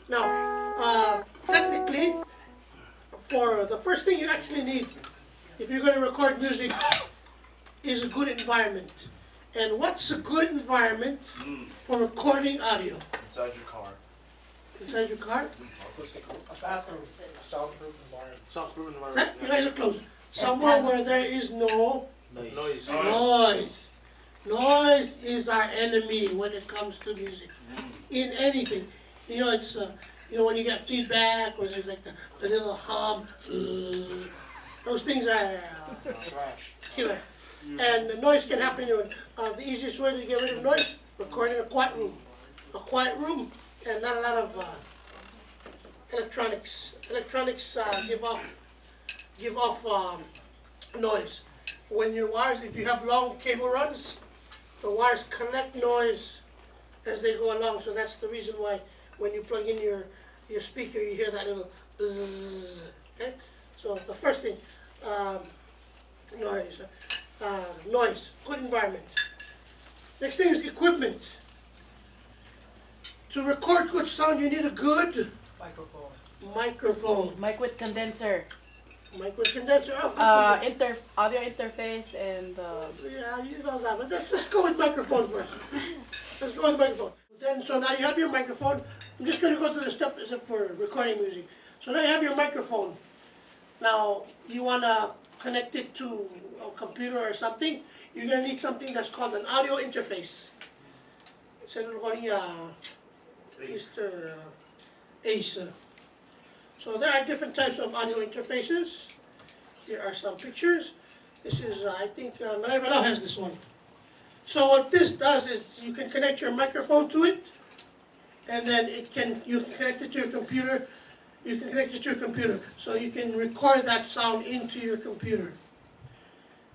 Now, technically, for the first thing you actually need, if you're going to record music, is a good environment. And what's a good environment for recording audio? Inside your car. Inside your car? A bathroom, a soundproof environment. Soundproof environment. You guys look close. Somewhere where there is no Noise. noise. Noise is our enemy when it comes to music. In anything. You know, it's, when you get feedback or there's like the little hum, those things are killer. And the noise can happen. The easiest way to get rid of noise, record in a quiet room. A quiet room and not a lot of electronics. Electronics give off noise. When your wires, if you have long cable runs, the wires collect noise as they go along. So that's the reason why when you plug in your speaker, you hear that little bzzz. Okay? So the first thing, noise. Noise, good environment. Next thing is equipment. To record good sound, you need a good microphone. Mic with condenser. Mic with condenser. Audio interface and. Yeah, you know that, but let's go with microphone first. Let's go with microphone. Then, so now you have your microphone. I'm just going to go through the step for recording music. So now you have your microphone. Now you want to connect it to a computer or something. You're going to need something that's called an audio interface. It's recording Mr. Ace. So there are different types of audio interfaces. Here are some pictures. This is, I think, Palau has this one. So what this does is you can connect your microphone to it, and then you can connect it to your computer. You can connect it to your computer, so you can record that sound into your computer.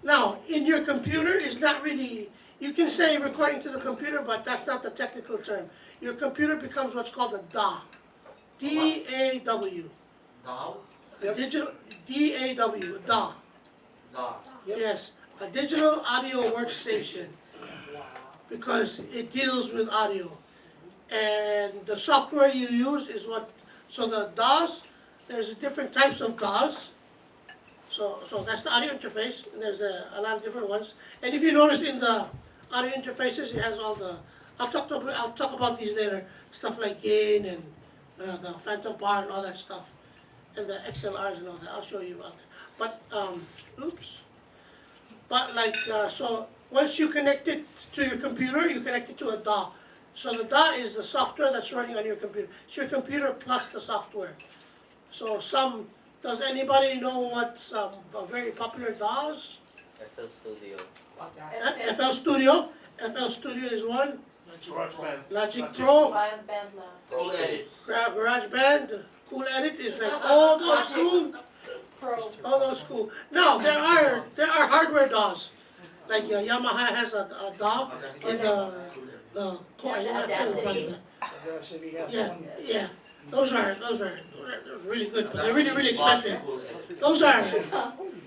Now, in your computer is not really, you can say recording to the computer, but that's not the technical term. Your computer becomes what's called a DAW. D-A-W. DAW? A digital, D-A-W, a DAW. DAW. Yes, a digital audio workstation, because it deals with audio. And the software you use is so the DAWs, there's different types of DAWs. So that's the audio interface, and there's a lot of different ones. And if you notice in the audio interfaces, it has all the, I'll talk about these later, stuff like gain and the phantom bar and all that stuff, and the XLRs and all that. I'll show you about that. But, But like, so once you connect it to your computer, you connect it to a DAW. So the DAW is the software that's running on your computer. It's your computer plus the software. So does anybody know what's a very popular DAWs? FL Studio. FL Studio. FL Studio is one. GarageBand. Logic Pro. Cool Edit. GarageBand. Cool Edit is like all those school. All those cool. Now there are hardware DAWs. Like Yamaha has a DAW in the core. Yeah. Those are really good, but they're really expensive. Those are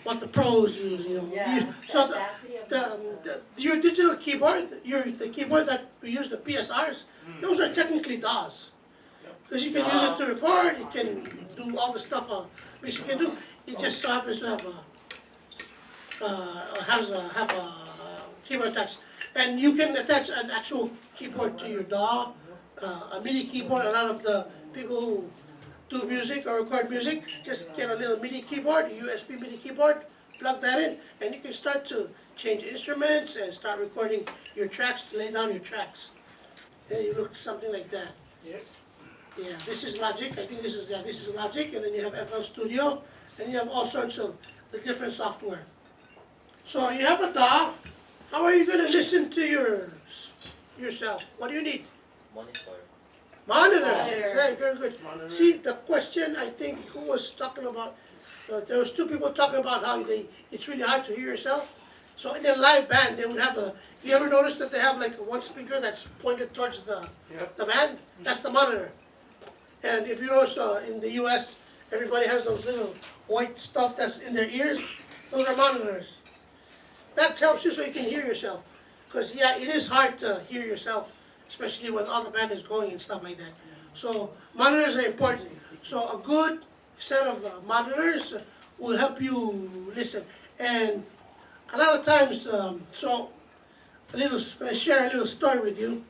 what the pros use, So your digital keyboard, the keyboard that we use, the PSRs, those are technically DAWs. Because you can use it to record, it can do all the stuff which you can do. It just so happens to have a keyboard attached. And you can attach an actual keyboard to your DAW, a MIDI keyboard. A lot of the people who do music or record music just get a little MIDI keyboard, a USB MIDI keyboard, plug that in, and you can start to change instruments and start recording your tracks, to lay down your tracks. Yeah, you look something like that. Yeah, this is Logic. I think this is Logic, and then you have FL Studio, and you have all sorts of the different software. So you have a DAW. How are you going to listen to yourself? What do you need? Monitor. Monitor. Very good. Monitor. See, the question, I think, who was talking about, there was two people talking about how it's really hard to hear yourself. So in a live band, they would have you ever notice that they have like one speaker that's pointed towards the band? That's the monitor. And if you notice in the US, everybody has those little white stuff that's in their ears. Those are monitors. That helps you so you can hear yourself. Because, yeah, it is hard to hear yourself, especially when all the band is going and stuff like that. So monitors are important. So a good set of monitors will help you listen. And a lot of times, I'm gonna share a little story with you.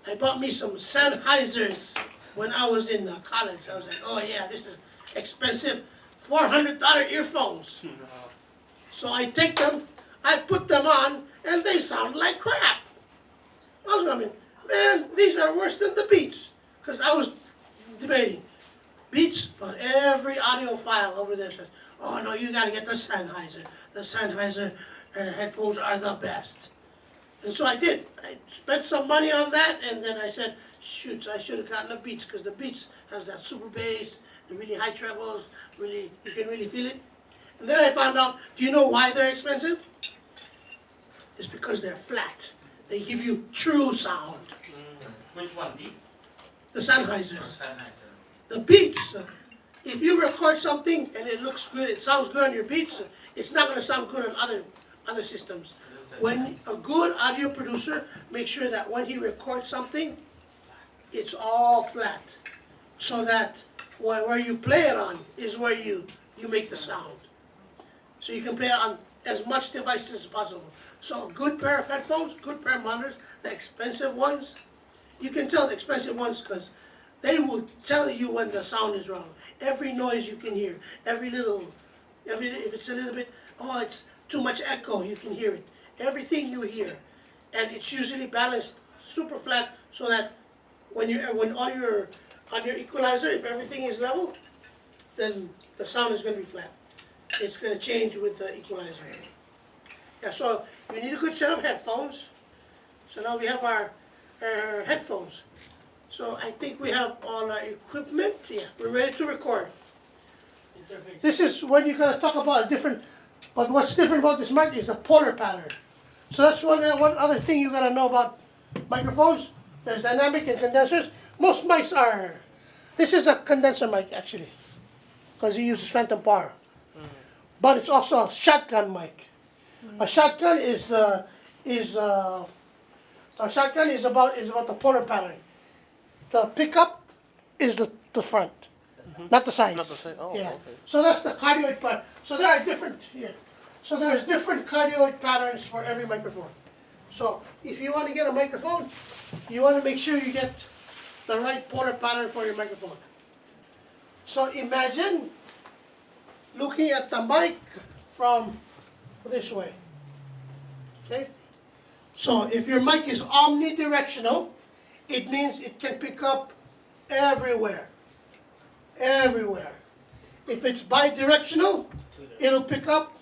I bought me some Sennheisers when I was in college. I was like, oh yeah, this is expensive, $400 earphones. So I take them, I put them on, and they sound like crap. I was going, man, these are worse than the Beats. Because I was debating. Beats, but every audiophile over there says, oh no, you gotta get the Sennheiser. The Sennheiser headphones are the best. And so I did. I spent some money on that, and then I said, shoot, I should have gotten the Beats, because the Beats has that super bass, the really high trebles, really, you can really feel it. And then I found out, do you know why they're expensive? It's because they're flat. They give you true sound. Which one? Beats? The Sennheisers. Sennheiser. The Beats, if you record something and it looks good, it sounds good on your Beats, it's not going to sound good on other systems. When a good audio producer makes sure that when he records something, it's all flat, so that where you play it on is where you make the sound. So you can play it on as much devices as possible. So a good pair of headphones, good pair of monitors, the expensive ones, you can tell the expensive ones because they will tell you when the sound is wrong. Every noise you can hear, if it's a little bit, oh, it's too much echo, you can hear it. Everything you hear, and it's usually balanced super flat, so that when on your equalizer, if everything is level, then the sound is going to be flat. It's going to change with the equalizer. Yeah, so you need a good set of headphones. So now we have our headphones. So I think we have all our equipment. Yeah, we're ready to record. This is when you're going to talk about a different, but what's different about this mic is the polar pattern. So that's one other thing you got to know about microphones. There's dynamic and condensers. Most mics are, this is a condenser mic actually, because it uses phantom power. But it's also a shotgun mic. A shotgun is about the polar pattern. The pickup is the front, not the sides. Not the same. Oh, Yeah. okay. So that's the cardioid part. So there are different here. So there's different cardioid patterns for every microphone. So if you want to get a microphone, you want to make sure you get the right polar pattern for your microphone. So imagine looking at the mic from this way. Okay? So if your mic is omnidirectional, it means it can pick up everywhere. Everywhere. If it's bidirectional, it'll pick up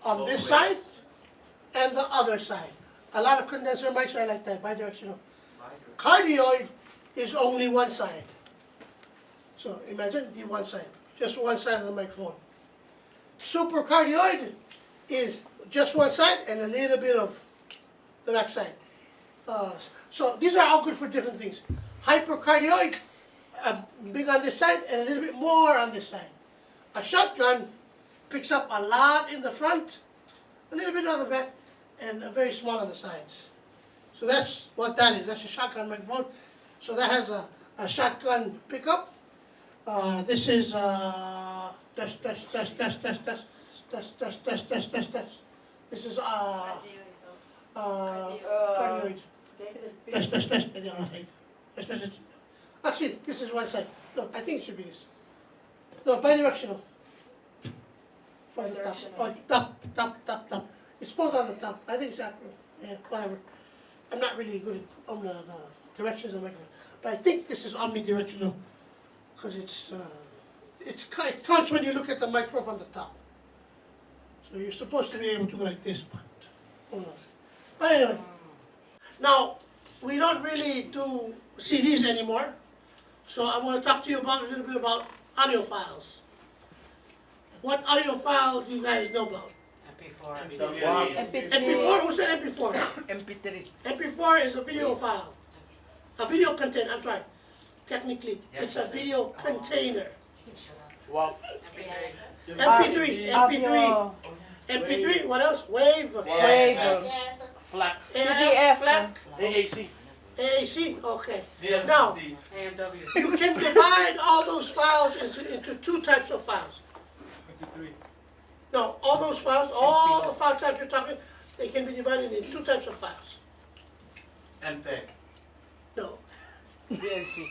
on this side and the other side. A lot of condenser mics are like that, bidirectional. Cardioid is only one side. So imagine the one side, just one side of the microphone. Supercardioid is just one side and a little bit of the back side. So these are all good for different things. Hypercardioid, big on this side and a little bit more on this side. A shotgun picks up a lot in the front, a little bit on the back, and very small on the sides. So that's what that is. That's a shotgun microphone. So that has a shotgun pickup. This is test. This is cardioid. Test. Actually, this is one side. No, I think it should be this. No, bidirectional. From the top. Oh, top. It's both on the top. I think it's whatever. I'm not really good at the directions of the microphone. But I think this is omnidirectional because it counts when you look at the microphone from the top. So you're supposed to be able to go like this, but who knows. But anyway, now we don't really do CDs anymore. So I want to talk to you about a little bit about audiophiles. What audiophile do you guys know about? MP4? Who said MP4? MP3. MP4 is a video file. A video container, I'm sorry. Technically, it's a video container. Wow. MP3, what else? Wave. Flac. PDF. FLAC. AAC. AAC, okay. VLCC. Now, AMW. you can divide all those files into two types of files. 53. No, all those files, all the file types you're talking, they can be divided into two types of files. MPEG. No, VLC.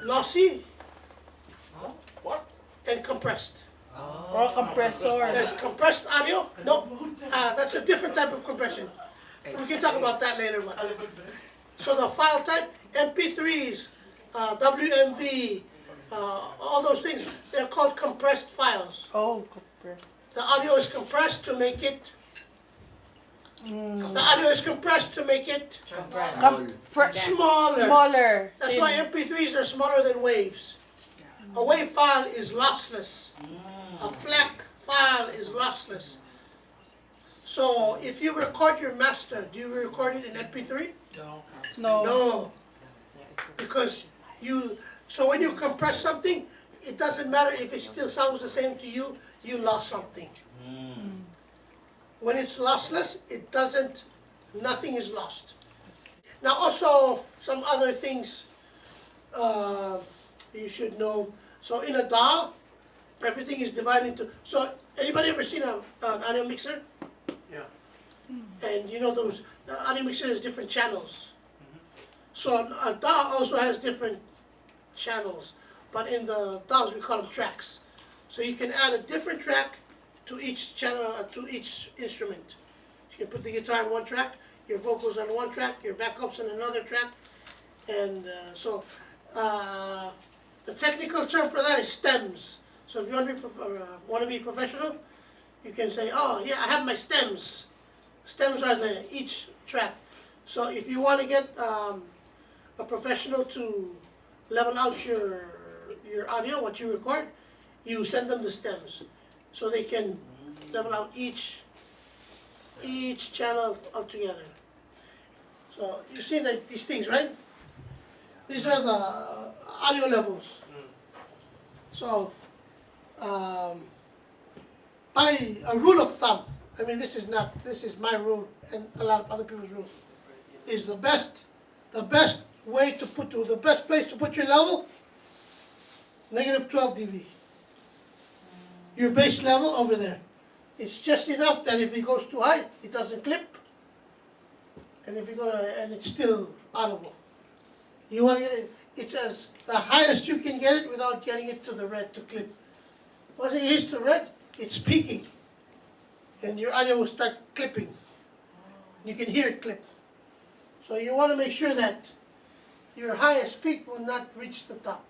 lossy Huh? What? and compressed. or compressor. There's compressed audio. No, that's a different type of compression. We can talk about that later. But. So the file type, MP3s, WMV, all those things, they're called compressed files. Oh, compressed. The audio is compressed to make it. The audio is compressed to make it smaller. Smaller. That's why MP3s are smaller than waves. A wave file is lossless. A FLAC file is lossless. So if you record your master, do you record it in MP3? No. No. No. Because so when you compress something, it doesn't matter if it still sounds the same to you, you lost something. When it's lossless, nothing is lost. Now also, some other things you should know. So in a DAW, everything is divided into, so anybody ever seen an audio mixer? Yeah. And you know the audio mixer has different channels. So a DAW also has different channels, but in the DAWs we call them tracks. So you can add a different track to each channel, to each instrument. You can put the guitar on one track, your vocals on one track, your backups on another track, and the technical term for that is stems. So if you want to be professional, you can say, oh yeah, I have my stems. Stems are each track. So if you want to get a professional to level out your audio, what you record, you send them the stems, so they can level out each channel altogether. So you see these things, right? These are the audio levels. So by a rule of thumb, I mean this is my rule and a lot of other people's rules, is the best way to the best place to put your level, -12 dB. Your bass level over there. It's just enough that if it goes too high, it doesn't clip, and if you go and it's still audible. You want to get it. It's as the highest you can get it without getting it to the red to clip. Once it hits the red, it's peaking, and your audio will start clipping. You can hear it clip. So you want to make sure that your highest peak will not reach the top.